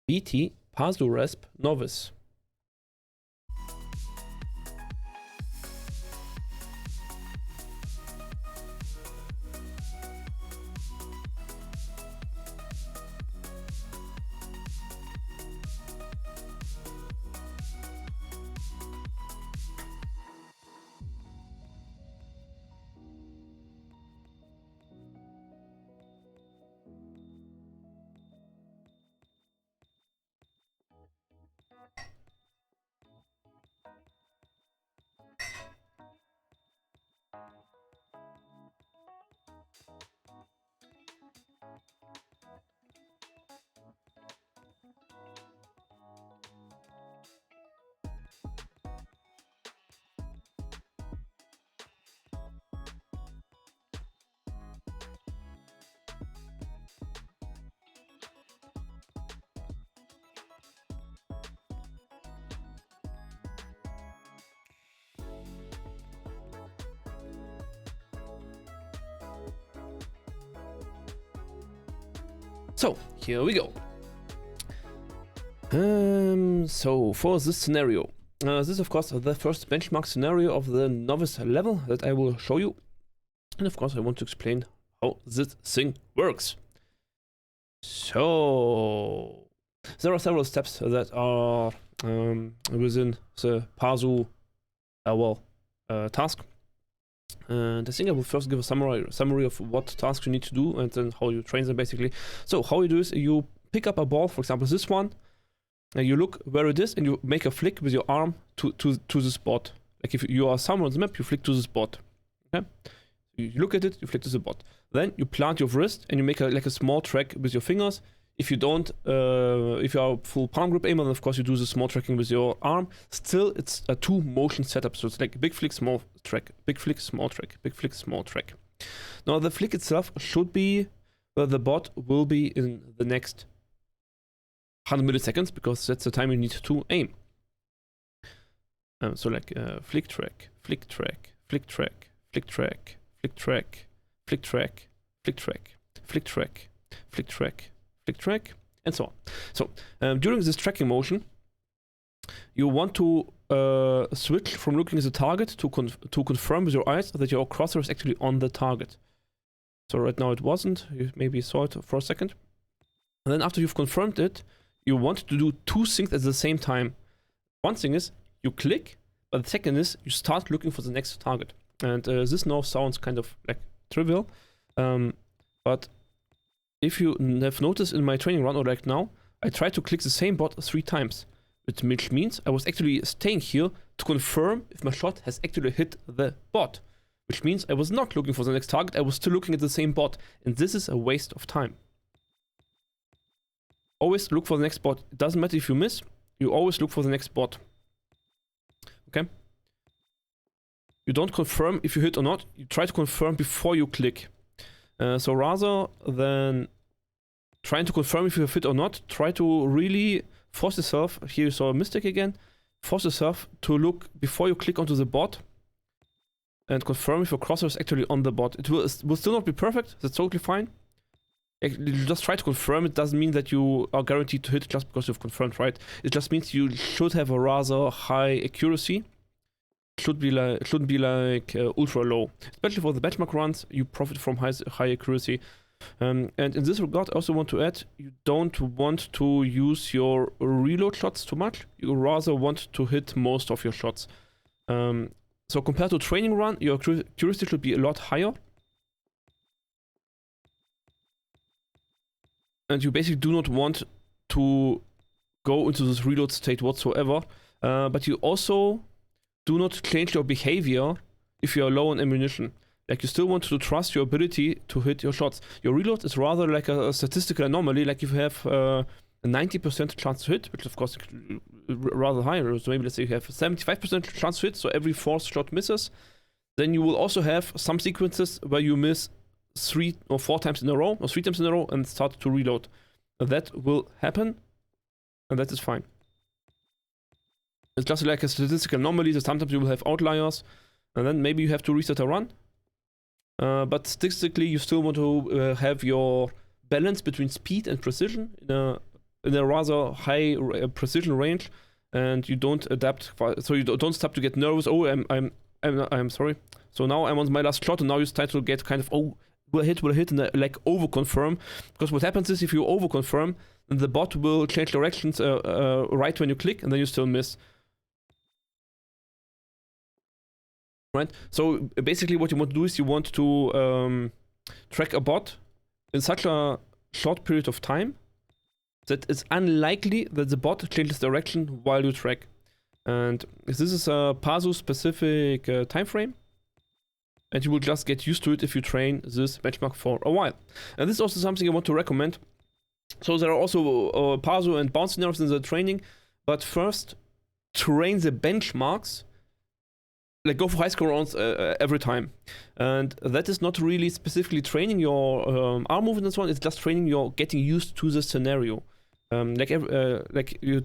BT Pasu Rasp Novice. So here we go. So for this scenario, this is of course the first benchmark scenario of the novice level that I will show you, and of course I want to explain how this thing works. So there are several steps that are within the Pasu task. And I think I will first give a summary of what tasks you need to do and then how you train them basically. So how you do is you pick up a ball, for example this one, and you look where it is and you make a flick with your arm to the spot. Like if you are somewhere on the map, you flick to the spot. Okay? You look at it, you flick to the spot. Then you plant your wrist and you make like a small track with your fingers. If you don't, if you are a full palm grip aimer, then of course you do the small tracking with your arm. Still, it's a 2 motion setup, so it's like big flick, small track, big flick, small track, big flick, small track. Now the flick itself should be where the bot will be in the next 100 milliseconds, because that's the time you need to aim. So like flick track, flick track, flick track, flick track, flick track, flick track, flick track, flick track, flick track, flick track, and so on. So during this tracking motion, you want to switch from looking at the target to confirm with your eyes that your cursor is actually on the target. So right now it wasn't. You maybe saw it for a second. And then after you've confirmed it, you want to do 2 things at the same time. One thing is you click, but the second is you start looking for the next target. And this now sounds kind of like trivial, but if you have noticed in my training run or like now, I tried to click the same bot 3 times, which means I was actually staying here to confirm if my shot has actually hit the bot, which means I was not looking for the next target, I was still looking at the same bot, and this is a waste of time. Always look for the next bot. It doesn't matter if you miss, you always look for the next bot. Okay? You don't confirm if you hit or not, you try to confirm before you click. So rather than trying to confirm if you have hit or not, try to really force yourself, here you saw a mistake again, force yourself to look before you click onto the bot and confirm if your cursor is actually on the bot. It will still not be perfect, that's totally fine. You just try to confirm, it doesn't mean that you are guaranteed to hit just because you've confirmed, right? It just means you should have a rather high accuracy. Shouldn't be like ultra low. Especially for the benchmark runs, you profit from high accuracy. And in this regard, I also want to add, you don't want to use your reload shots too much. You rather want to hit most of your shots. So compared to training run, your accuracy should be a lot higher. And you basically do not want to go into this reload state whatsoever. But you also do not change your behavior if you are low on ammunition. Like you still want to trust your ability to hit your shots. Your reload is rather like a statistical anomaly, like if you have a 90% chance to hit, which is of course rather high, so maybe let's say you have 75% chance to hit, so every 4th shot misses, then you will also have some sequences where you miss 3 or 4 times in a row, or 3 times in a row, and start to reload. That will happen, and that is fine. It's just like a statistical anomaly, so sometimes you will have outliers, and then maybe you have to reset a run. But statistically, you still want to have your balance between speed and precision in in a rather high precision range, and you don't adapt, so you don't stop to get nervous. Oh, I'm sorry. So now I'm on my last shot, and now you start to get kind of, oh, will I hit, and like over confirm. Because what happens is if you over confirm, then the bot will change directions right when you click, and then you still miss. Right? So basically what you want to do is you want to track a bot in such a short period of time that it's unlikely that the bot changes direction while you track. And this is a Pasu specific time frame, and you will just get used to it if you train this benchmark for a while. And this is also something I want to recommend. So there are also Pasu and bounce scenarios in the training, but first train the benchmarks. Like go for high score rounds every time, and that is not really specifically training your arm movement and so on. It's just training your getting used to the scenario. Like you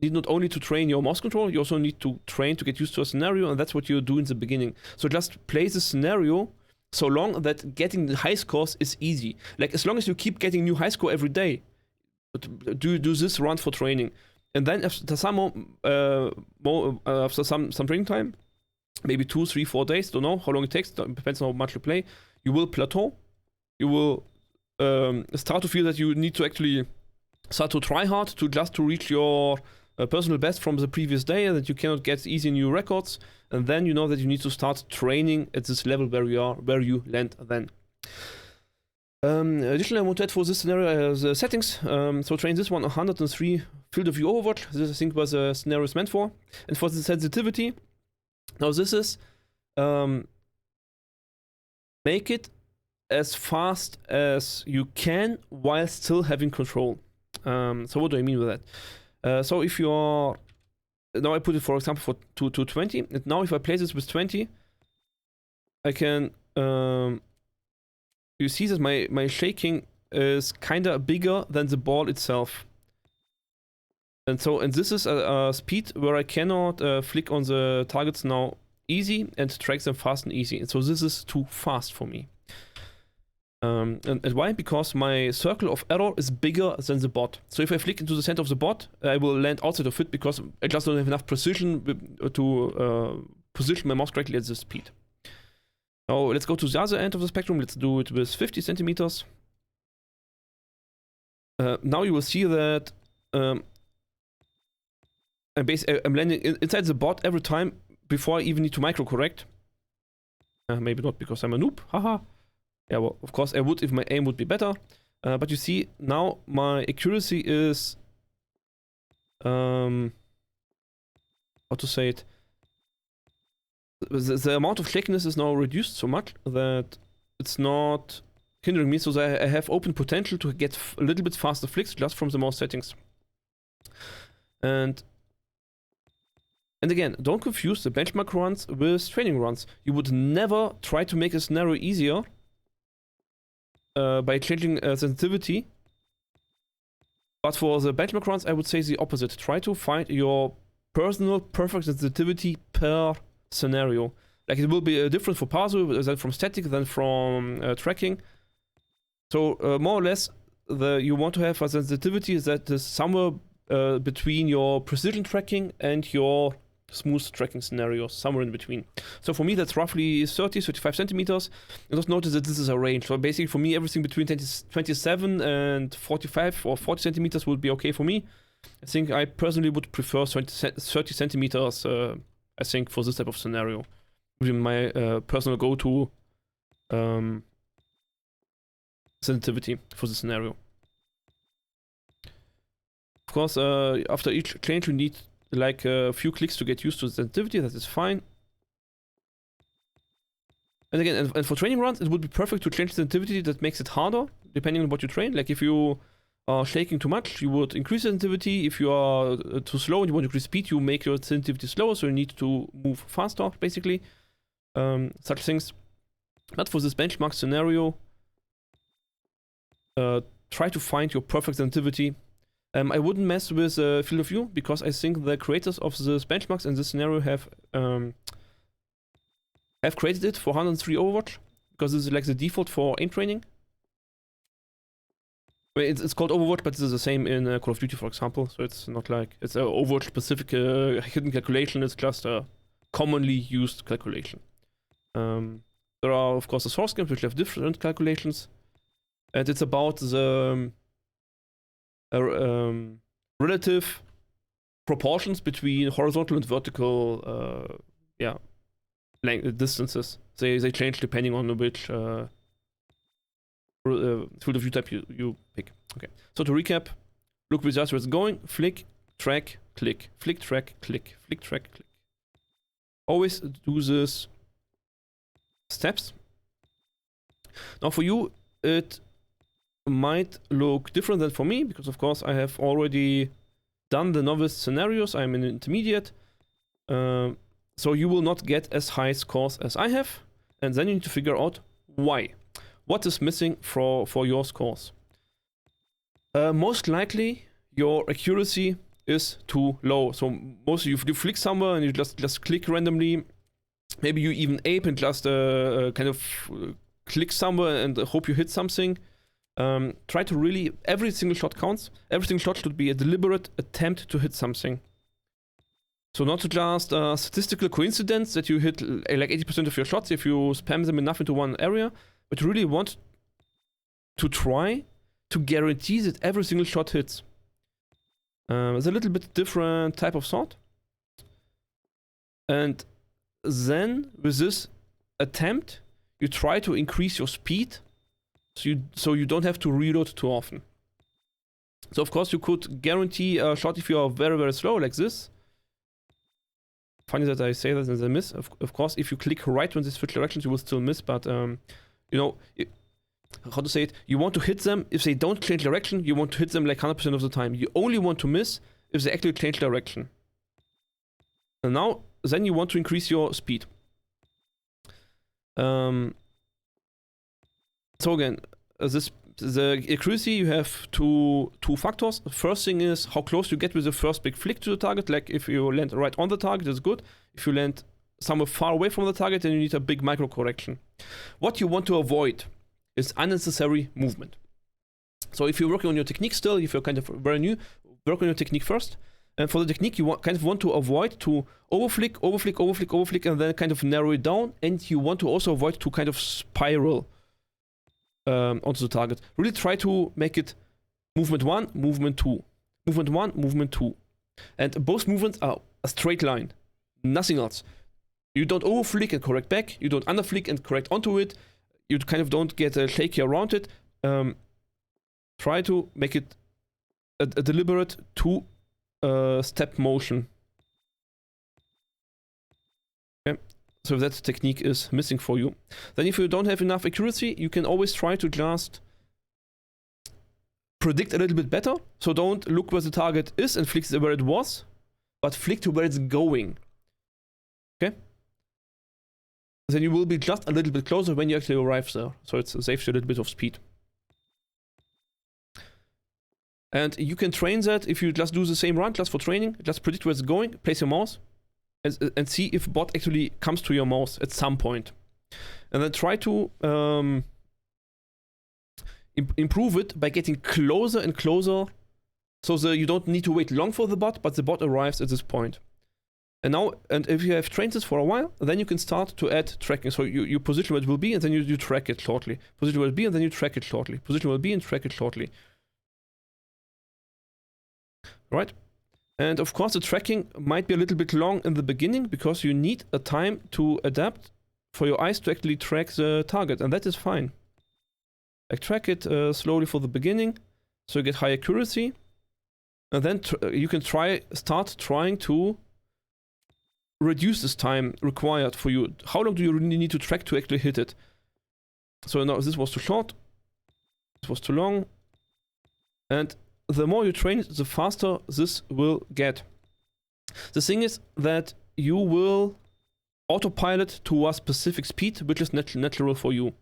need not only to train your mouse control, you also need to train to get used to a scenario, and that's what you do in the beginning. So just play the scenario so long that getting the high scores is easy. Like as long as you keep getting new high score every day, do this run for training, and then after some training time. Maybe 2, 3, 4 days, don't know how long it takes, depends on how much you play. You will plateau. You will start to feel that you need to actually start to try hard to reach your personal best from the previous day, and that you cannot get easy new records. And then you know that you need to start training at this level where you land then. Additionally, I want to add for this scenario the settings. So train this one 103 field of view overwatch. This I think was the scenario is meant for. And for the sensitivity. Now this is make it as fast as you can while still having control. So what do I mean with that? So if you're now I put it for example for 20, and now if I play this with 20, I can you see that my shaking is kinda bigger than the ball itself. And this is a speed where I cannot flick on the targets now easy and track them fast and easy. And so this is too fast for me. And why? Because my circle of error is bigger than the bot. So if I flick into the center of the bot, I will land outside of it because I just don't have enough precision to position my mouse correctly at this speed. Now let's go to the other end of the spectrum. Let's do it with 50 centimeters. Now you will see that I'm landing inside the bot every time before I even need to micro correct. Maybe not because I'm a noob, haha. Yeah, well, of course I would if my aim would be better. But you see, now my accuracy is... how to say it? The amount of shakiness is now reduced so much that it's not hindering me, so that I have open potential to get a little bit faster flicks just from the mouse settings. And again, don't confuse the benchmark runs with training runs. You would never try to make a scenario easier by changing sensitivity. But for the benchmark runs, I would say the opposite. Try to find your personal perfect sensitivity per scenario. Like it will be different for Pasu than from static than from tracking. So more or less, you want to have a sensitivity that is somewhere between your precision tracking and your smooth tracking scenarios, somewhere in between. So for me, that's roughly 30-35 centimeters. And just notice that this is a range. So basically for me, everything between 27 and 45 or 40 centimeters would be okay for me. I think I personally would prefer 30 centimeters, I think, for this type of scenario. Would be my personal go-to sensitivity for the scenario. Of course, after each change, you need like a few clicks to get used to the sensitivity. That is fine. And again, and for training runs, it would be perfect to change the sensitivity that makes it harder, depending on what you train. Like if you are shaking too much, you would increase the sensitivity. If you are too slow and you want to increase speed, you make your sensitivity slower, so you need to move faster, basically. Such things. But for this benchmark scenario, try to find your perfect sensitivity. I wouldn't mess with field of view because I think the creators of this benchmarks in this scenario have created it for 103 Overwatch because this is like the default for aim training. I mean, it's called Overwatch, but it's the same in Call of Duty, for example. So it's not like it's an Overwatch specific hidden calculation. It's just a commonly used calculation. There are, of course, the source games which have different calculations, and it's about the relative proportions between horizontal and vertical, distances. They change depending on which field of view type you pick. Okay. So to recap, look with us where it's going. Flick, track, click. Flick, track, click. Flick, track, click. Always do this steps. Now for you, it might look different than for me, because of course I have already done the novice scenarios. I'm an intermediate. So you will not get as high scores as I have, and then you need to figure out why. What is missing for your scores? Most likely your accuracy is too low. So most you flick somewhere and you just click randomly. Maybe you even aim and just kind of click somewhere and hope you hit something. Try to really, every single shot counts. Every single shot should be a deliberate attempt to hit something. So not just a statistical coincidence that you hit like 80% of your shots if you spam them enough into one area, but you really want to try to guarantee that every single shot hits. It's a little bit different type of thought. And then with this attempt, you try to increase your speed so you don't have to reload too often. So of course you could guarantee a shot if you are very, very slow like this. Funny that I say that and I miss. Of course, if you click right when they switch directions, you will still miss, but you know, how to say it, you want to hit them. If they don't change direction, you want to hit them like 100% of the time. You only want to miss if they actually change direction. And now, then you want to increase your speed. So again, the accuracy, you have two factors. The first thing is how close you get with the first big flick to the target. Like if you land right on the target, it's good. If you land somewhere far away from the target, then you need a big micro correction. What you want to avoid is unnecessary movement. So if you're working on your technique still, if you're kind of very new, work on your technique first. And for the technique, you kind of want to avoid to overflick, overflick, overflick, overflick, and then kind of narrow it down. And you want to also avoid to kind of spiral onto the target. Really try to make it movement 1, movement 2. Movement 1, movement 2. And both movements are a straight line. Nothing else. You don't overflick and correct back. You don't underflick and correct onto it. You kind of don't get shaky around it. Try to make it a deliberate two-step motion. Okay. So if that technique is missing for you. Then if you don't have enough accuracy, you can always try to just predict a little bit better. So don't look where the target is and flick where it was, but flick to where it's going. Okay? Then you will be just a little bit closer when you actually arrive there. So it saves you a little bit of speed. And you can train that if you just do the same run, just for training. Just predict where it's going, place your mouse, and see if bot actually comes to your mouse at some point. And then try to improve it by getting closer and closer, so that you don't need to wait long for the bot, but the bot arrives at this point. And if you have trained this for a while, then you can start to add tracking. So you position where it will be, and then you track it shortly. Position where it will be, and then you track it shortly. Position where it will be, and track it shortly. Right? And of course, the tracking might be a little bit long in the beginning, because you need a time to adapt for your eyes to actually track the target, and that is fine. Like, track it slowly for the beginning, so you get high accuracy, and then you can start trying to reduce this time required for you. How long do you really need to track to actually hit it? So now this was too short, this was too long, and the more you train it, the faster this will get. The thing is that you will autopilot to a specific speed, which is natural for you.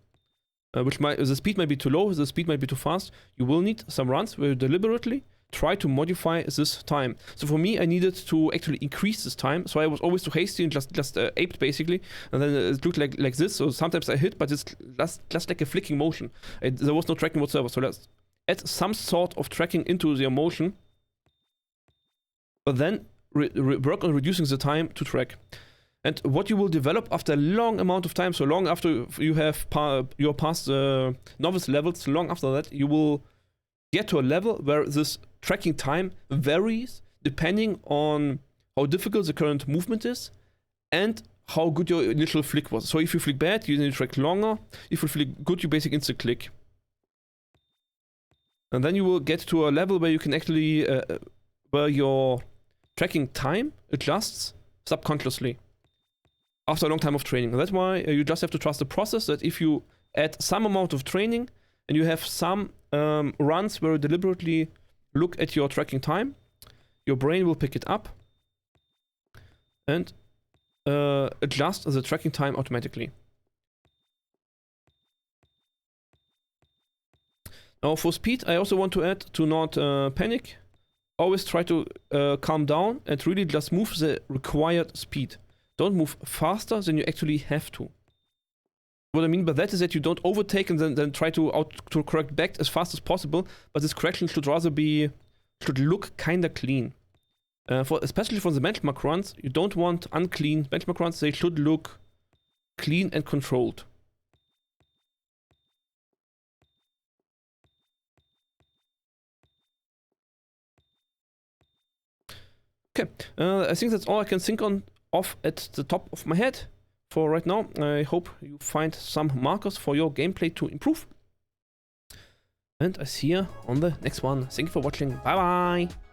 The speed might be too low, the speed might be too fast. You will need some runs where you deliberately try to modify this time. So for me, I needed to actually increase this time. So I was always too hasty and just aped basically. And then it looked like this. So sometimes I hit, but it's just like a flicking motion. There was no tracking whatsoever. So add some sort of tracking into their motion, but then work on reducing the time to track. And what you will develop after a long amount of time, so long after you have you're past the novice levels, long after that, you will get to a level where this tracking time varies depending on how difficult the current movement is and how good your initial flick was. So if you flick bad, you need to track longer. If you flick good, you basically instant click. And then you will get to a level where you can actually, where your tracking time adjusts subconsciously after a long time of training. And that's why you just have to trust the process, that if you add some amount of training and you have some runs where you deliberately look at your tracking time, your brain will pick it up and adjust the tracking time automatically. Now for speed, I also want to add to not panic. Always try to calm down and really just move the required speed. Don't move faster than you actually have to. What I mean by that is that you don't overtake and then try to correct back as fast as possible, but this correction should rather should look kinda clean. Especially for the benchmark runs, you don't want unclean benchmark runs. They should look clean and controlled. Okay, I think that's all I can think of at the top of my head for right now. I hope you find some markers for your gameplay to improve. And I see you on the next one. Thank you for watching. Bye bye!